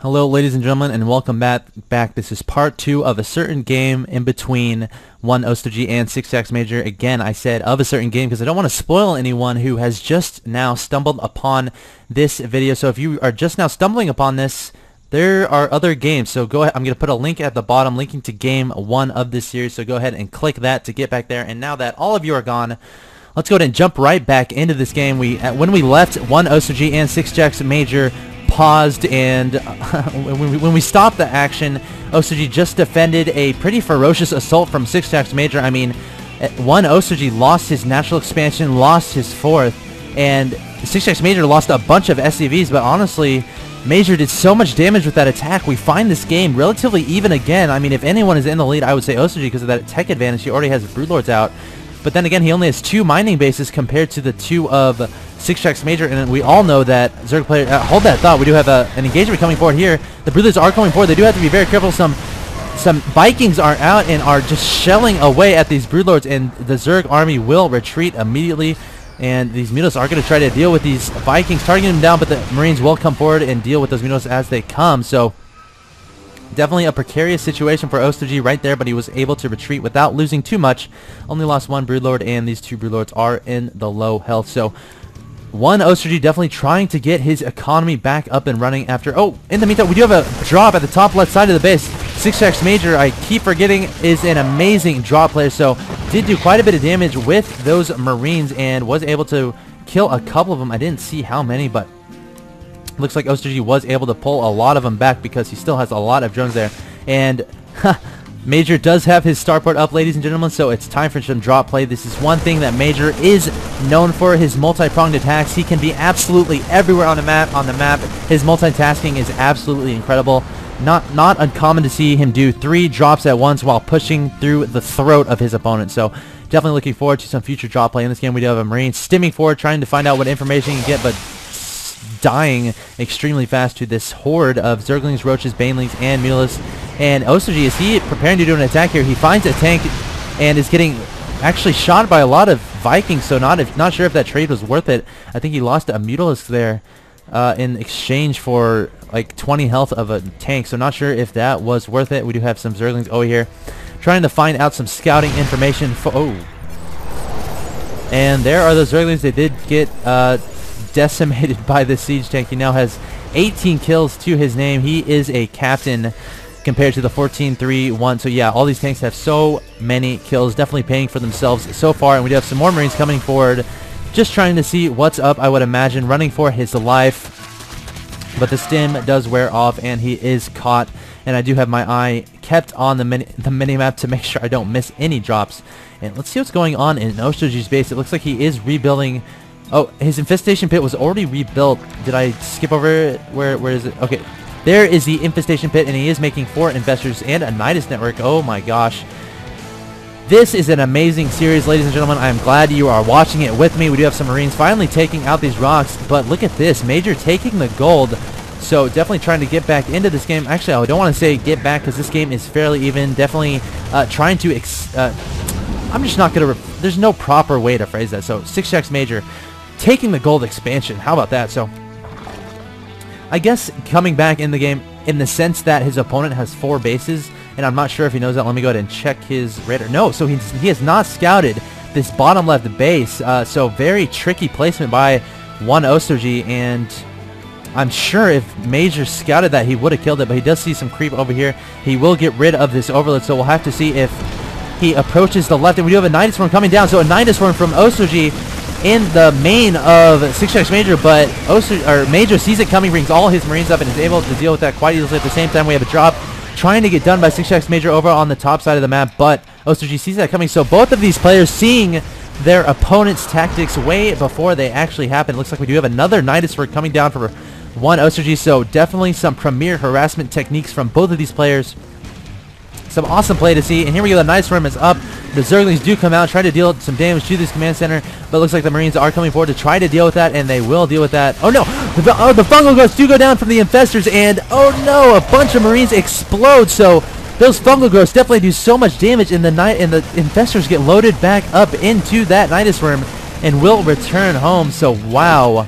Hello ladies and gentlemen, and welcome back. This is part 2 of a certain game in between ONEostojiy and SixjaxMajor. Again, I said of a certain game because I don't want to spoil anyone who has just now stumbled upon this video. So if you are just now stumbling upon this, there are other games. So go ahead, I'm going to put a link at the bottom linking to game 1 of this series. So go ahead and click that to get back there. And now that all of you are gone, let's go ahead and jump right back into this game. When we left ONEostojiy and SixjaxMajor paused, and when we stopped the action, Ostojiy just defended a pretty ferocious assault from SixjaxMajor. I mean, ONEostojiy lost his natural expansion, lost his 4th, and SixjaxMajor lost a bunch of SCVs, but honestly, Major did so much damage with that attack. We find this game relatively even again. I mean, if anyone is in the lead, I would say Ostojiy because of that tech advantage. He already has Broodlords out. But then again, he only has 2 mining bases compared to the 2 of SixjaxMajor, and we all know that Zerg player. Hold that thought. We do have an engagement coming forward here. The Broodlords are coming forward. They do have to be very careful. Some Vikings are out and are just shelling away at these Broodlords, and the Zerg army will retreat immediately. And these Mutos are going to try to deal with these Vikings, targeting them down, but the Marines will come forward and deal with those Mutos as they come. So definitely a precarious situation for Ostojiy right there, but he was able to retreat without losing too much. Only lost 1 Broodlord, and these 2 Broodlords are in the low health. So ONEostojiy definitely trying to get his economy back up and running after. Oh, in the meantime, we do have a drop at the top left side of the base. SixjaxMajor, I keep forgetting, is an amazing drop player, so did do quite a bit of damage with those Marines and was able to kill a couple of them. I didn't see how many, but looks like Ostojiy was able to pull a lot of them back because he still has a lot of drones there. And Major does have his starport up, ladies and gentlemen, so it's time for some drop play. This is one thing that Major is known for, his multi-pronged attacks. He can be absolutely everywhere on the map. His multitasking is absolutely incredible. Not uncommon to see him do 3 drops at once while pushing through the throat of his opponent. So definitely looking forward to some future drop play in this game. We do have a Marine stimming forward, trying to find out what information he can get, but dying extremely fast to this horde of Zerglings, Roaches, Banelings, and Mulas. And Ostojiy, is he preparing to do an attack here? He finds a tank and is getting actually shot by a lot of Vikings, so not sure if that trade was worth it. I think he lost a Mutalisk there in exchange for like 20 health of a tank, so not sure if that was worth it. We do have some Zerglings over here trying to find out some scouting information. And there are those Zerglings. They did get decimated by the siege tank. He now has 18 kills to his name. He is a captain compared to the 14-3-1. So yeah, all these tanks have so many kills, definitely paying for themselves so far. And we do have some more Marines coming forward, just trying to see what's up, I would imagine, running for his life. But the stim does wear off and he is caught. And I do have my eye kept on the mini-map to make sure I don't miss any drops. And let's see what's going on in Ostojiy's base. It looks like he is rebuilding. Oh, his infestation pit was already rebuilt. Did I skip over it? Where is it? Okay, there is the infestation pit, and he is making 4 investors and a Nidus network. Oh my gosh. This is an amazing series, ladies and gentlemen. I am glad you are watching it with me. We do have some Marines finally taking out these rocks, but look at this. Major taking the gold. So definitely trying to get back into this game. Actually, I don't want to say get back because this game is fairly even. Definitely trying to... I'm just not going to... There's no proper way to phrase that. So SixjaxMajor taking the gold expansion. How about that? So I guess coming back in the game in the sense that his opponent has 4 bases, and I'm not sure if he knows that. Let me go ahead and check his radar. No, so he has not scouted this bottom left base. So very tricky placement by ONEostojiy, and I'm sure if Major scouted that, he would have killed it, but he does see some creep over here. He will get rid of this overload, so we'll have to see if he approaches the left. And we do have a Nidus Swarm coming down, so a Nidus Swarm from Ostojiy in the main of SixjaxMajor, but Major sees it coming, brings all his Marines up, and is able to deal with that quite easily. At the same time, we have a drop trying to get done by SixjaxMajor over on the top side of the map, but Ostojiy sees that coming. So both of these players seeing their opponent's tactics way before they actually happen. Looks like we do have another Nidus Swarm coming down for ONEostojiy, so definitely some premier harassment techniques from both of these players. Some awesome play to see, and here we go. The Nidus Swarm is up. The Zerglings do come out, try to deal some damage to this command center, but it looks like the Marines are coming forward to try to deal with that, and they will deal with that. Oh no! The fungal growths do go down from the infestors, and oh no! A bunch of Marines explode, so those fungal growths definitely do so much damage, and the infestors get loaded back up into that Nidus Swarm and will return home. So wow.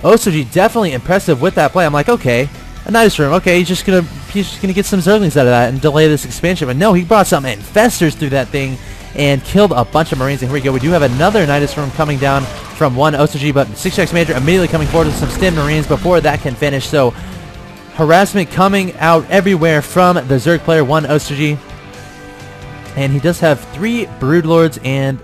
Ostojiy definitely impressive with that play. I'm like, okay, A Nidus Worm. Okay, he's just gonna get some Zerglings out of that and delay this expansion. But no, he brought some Infestors through that thing and killed a bunch of Marines. And here we go. We do have another Nidus Worm coming down from ONEostojiy, but SixjaxMajor immediately coming forward with some Stim Marines before that can finish. So harassment coming out everywhere from the Zerg player ONEostojiy. And he does have 3 Broodlords, and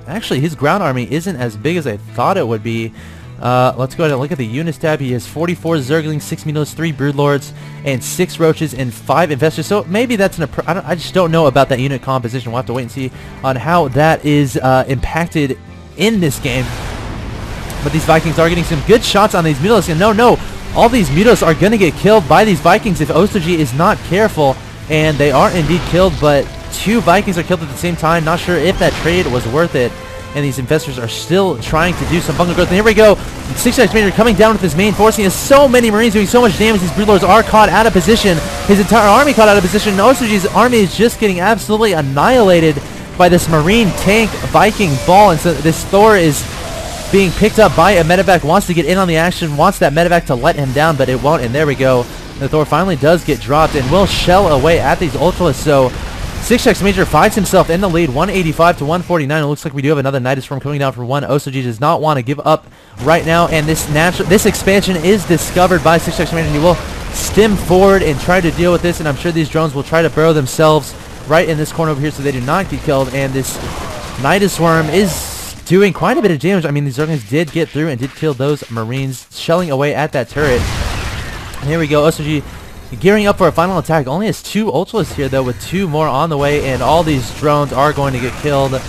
actually his ground army isn't as big as I thought it would be. Let's go ahead and look at the units tab. He has 44 Zerglings, 6 Mulos, 3 Broodlords, and 6 Roaches, and 5 Infestors. So maybe that's I just don't know about that unit composition. We'll have to wait and see on how that is impacted in this game. But these Vikings are getting some good shots on these Mulos, and no, all these Mulos are going to get killed by these Vikings if Ostojiy is not careful, and they are indeed killed, but 2 Vikings are killed at the same time. Not sure if that trade was worth it. And these Infestors are still trying to do some bunker growth. And here we go. SixjaxMajor coming down with his main force. He has so many Marines doing so much damage. These Broodlords are caught out of position. His entire army caught out of position. And Ostojiy's army is just getting absolutely annihilated by this Marine tank Viking ball. And so this Thor is being picked up by a medevac. Wants to get in on the action. Wants that medevac to let him down, but it won't. And there we go. The Thor finally does get dropped and will shell away at these Ultralists. So SixjaxMajor finds himself in the lead, 185 to 149. It looks like we do have another Nidus Worm coming down from ONEostojiy. Does not want to give up right now, and this expansion is discovered by SixjaxMajor, and he will stim forward and try to deal with this. And I'm sure these drones will try to burrow themselves right in this corner over here so they do not get killed. And this Nidus Worm is doing quite a bit of damage. I mean, these Zerglings did get through and did kill those Marines, shelling away at that turret. And here we go, Ostojiy gearing up for a final attack. Only has 2 Ultralists here, though, with 2 more on the way, and all these drones are going to get killed.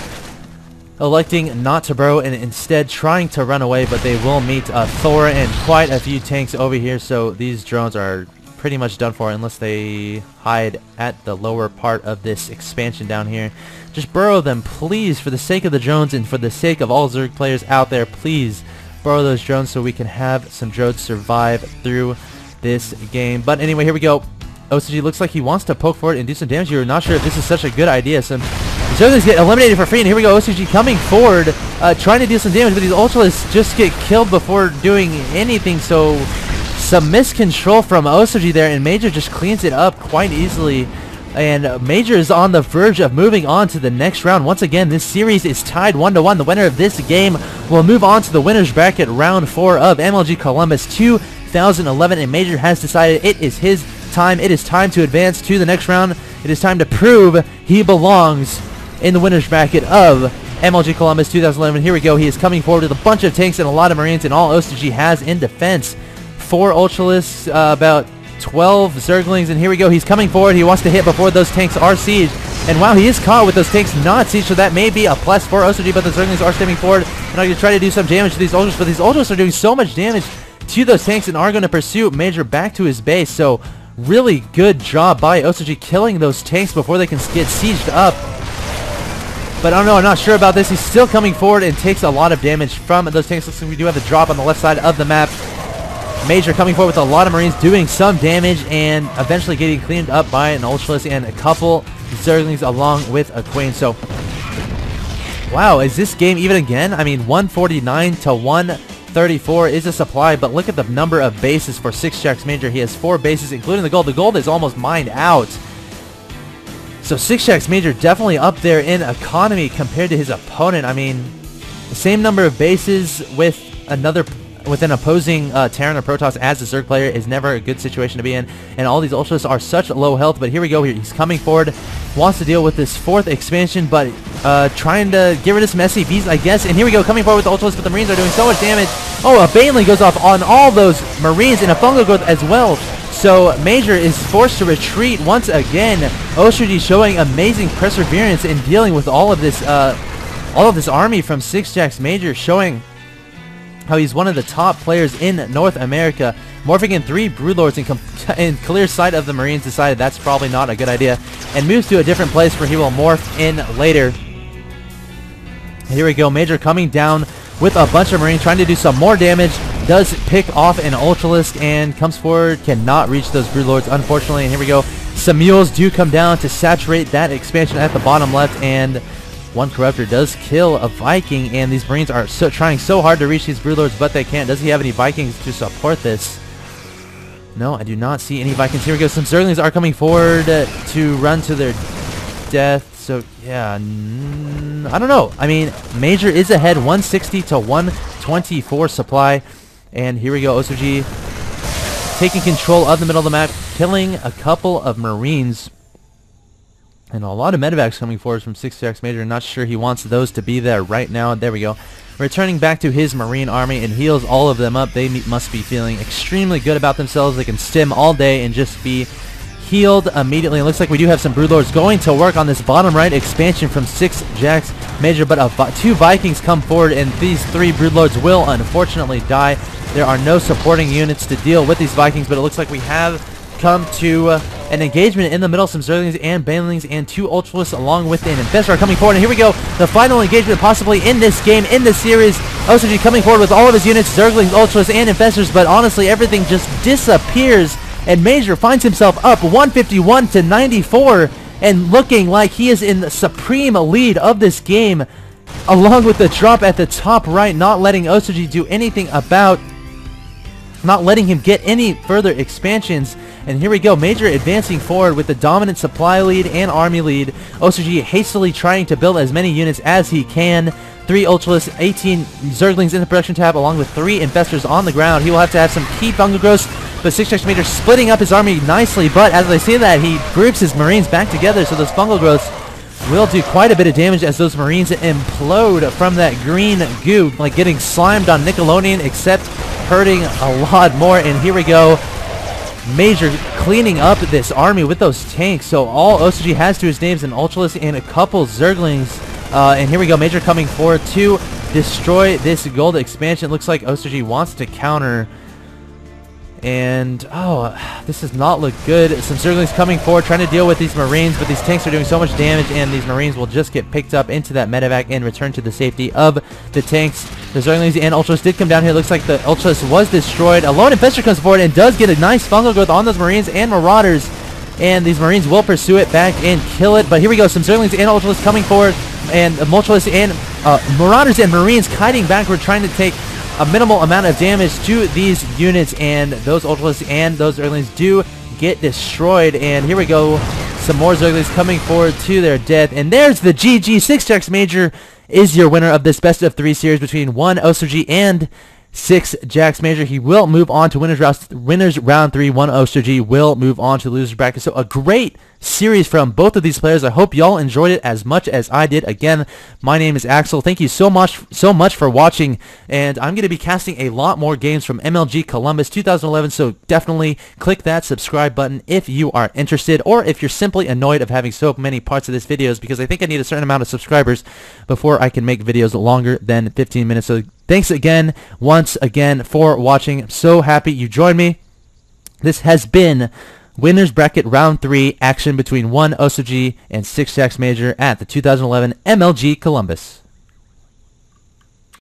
Electing not to burrow and instead trying to run away, but they will meet a Thor and quite a few tanks over here, so these drones are pretty much done for unless they hide at the lower part of this expansion down here. Just burrow them, please, for the sake of the drones and for the sake of all Zerg players out there. Please burrow those drones so we can have some drones survive through this game. But anyway, here we go. Ostojiy looks like he wants to poke forward and do some damage. You're not sure if this is such a good idea. Some Zerglings get eliminated for free, and here we go. Ostojiy coming forward, trying to do some damage, but these Ultralists just get killed before doing anything. So some miscontrol from Ostojiy there, and Major just cleans it up quite easily. And Major is on the verge of moving on to the next round. Once again, this series is tied 1-1. The winner of this game will move on to the winner's bracket round 4 of MLG Columbus 2011, and Major has decided it is his time. It is time to advance to the next round. It is time to prove he belongs in the winner's bracket of MLG Columbus 2011. Here we go. He is coming forward with a bunch of tanks and a lot of Marines, and all Ostojiy has in defense 4 Ultralists, about 12 Zerglings, and here we go. He's coming forward. He wants to hit before those tanks are sieged, and wow, he is caught with those tanks not sieged, so that may be a plus for Ostojiy, but the Zerglings are stepping forward and are going to try to do some damage to these Ultralists, but these Ultralists are doing so much damage to those tanks and are going to pursue Major back to his base. So really good job by Ostojiy killing those tanks before they can get sieged up. But I don't know, I'm not sure about this. He's still coming forward and takes a lot of damage from those tanks. Looks like we do have a drop on the left side of the map. Major coming forward with a lot of Marines doing some damage and eventually getting cleaned up by an Ultralist and a couple Zerglings along with a Queen. So wow, is this game even again? I mean, 149 to 134 is a supply, but look at the number of bases for SixjaxMajor. He has 4 bases, including the gold. The gold is almost mined out. So SixjaxMajor definitely up there in economy compared to his opponent. I mean, the same number of bases with an opposing Terran or Protoss as a Zerg player is never a good situation to be in, and all these Ultras are such low health. But here we go. He's coming forward, wants to deal with this 4th expansion, but trying to get rid of some SCVs, I guess. And here we go, coming forward with the Ultras, but the Marines are doing so much damage. Oh, a Baneley goes off on all those Marines and a Fungal Growth as well. So Major is forced to retreat once again. Ostojiy showing amazing perseverance in dealing with all of this army from SixjaxMajor, showing how he's one of the top players in North America. Morphing in 3 Broodlords in clear sight of the Marines, decided that's probably not a good idea and moves to a different place where he will morph in later. Here we go, Major coming down with a bunch of Marines, trying to do some more damage. Does pick off an Ultralist and comes forward, cannot reach those Broodlords, unfortunately. And here we go, some mules do come down to saturate that expansion at the bottom left, and one Corruptor does kill a Viking, and these Marines are trying so hard to reach these Broodlords, but they can't. Does he have any Vikings to support this? No, I do not see any Vikings. Here we go. Some Zerglings are coming forward to run to their death. So, yeah, I don't know. I mean, Major is ahead 160 to 124 supply. And here we go. OSOG taking control of the middle of the map, killing a couple of Marines. And a lot of medevacs coming forward from SixjaxMajor. Not sure he wants those to be there right now. There we go. Returning back to his Marine army and heals all of them up. They must be feeling extremely good about themselves. They can stim all day and just be healed immediately. It looks like we do have some Broodlords going to work on this bottom right expansion from SixjaxMajor, but two Vikings come forward and these three Broodlords will unfortunately die. There are no supporting units to deal with these Vikings, but it looks like we have come to an engagement in the middle. Some Zerglings and Banelings and two Ultralists along with an Infestor are coming forward. And here we go. The final engagement possibly in this game, in this series. OSOG coming forward with all of his units, Zerglings, Ultralists, and Infestors, but honestly everything just disappears. And Major finds himself up 151 to 94 and looking like he is in the supreme lead of this game, along with the drop at the top right, not letting OSOG do anything about, not letting him get any further expansions. And here we go, Major advancing forward with the dominant supply lead and army lead. OSOG hastily trying to build as many units as he can. 3 Ultralists, 18 Zerglings in the production tab, along with 3 Infestors on the ground. He will have to have some key fungal growths, but SixjaxMajor splitting up his army nicely. But as I say that, he groups his Marines back together, so those fungal growths will do quite a bit of damage as those Marines implode from that green goo, like getting slimed on Nickelodeon, except hurting a lot more. And here we go, Major cleaning up this army with those tanks. So all OSOG has to his name is an Ultralist and a couple Zerglings. And here we go, Major coming forward to destroy this gold expansion. Looks like OSOG wants to counter. And, oh, this does not look good. Some Zerglings coming forward, trying to deal with these Marines, but these tanks are doing so much damage, and these Marines will just get picked up into that medevac and return to the safety of the tanks. The Zerglings and Ultras did come down here. Looks like the Ultras was destroyed. A lone Infestor comes forward and does get a nice fungal growth on those Marines and Marauders, and these Marines will pursue it back and kill it. But here we go, some Zerglings and Ultras coming forward, and Ultras and Marauders and Marines kiting backward, trying to take a minimal amount of damage to these units, and those Ultralists and those Zerglings do get destroyed. And here we go, some more Zerglings coming forward to their death, and there's the GG. SixjaxMajor is your winner of this best of 3 series between ONEostojiy and SixjaxMajor. He will move on to winners round 3. ONEostojiy will move on to losers bracket. So a great series from both of these players. I hope y'all enjoyed it as much as I did. Again, my name is Axel. Thank you so much for watching, and I'm going to be casting a lot more games from MLG Columbus 2011, so definitely click that subscribe button if you are interested, or if you're simply annoyed of having so many parts of this videos, because I think I need a certain amount of subscribers before I can make videos longer than 15 minutes. So thanks again, once again, for watching. I'm so happy you joined me. This has been Winners Bracket Round 3 action between ONEostojiy and SixjaxMajor at the 2011 MLG Columbus.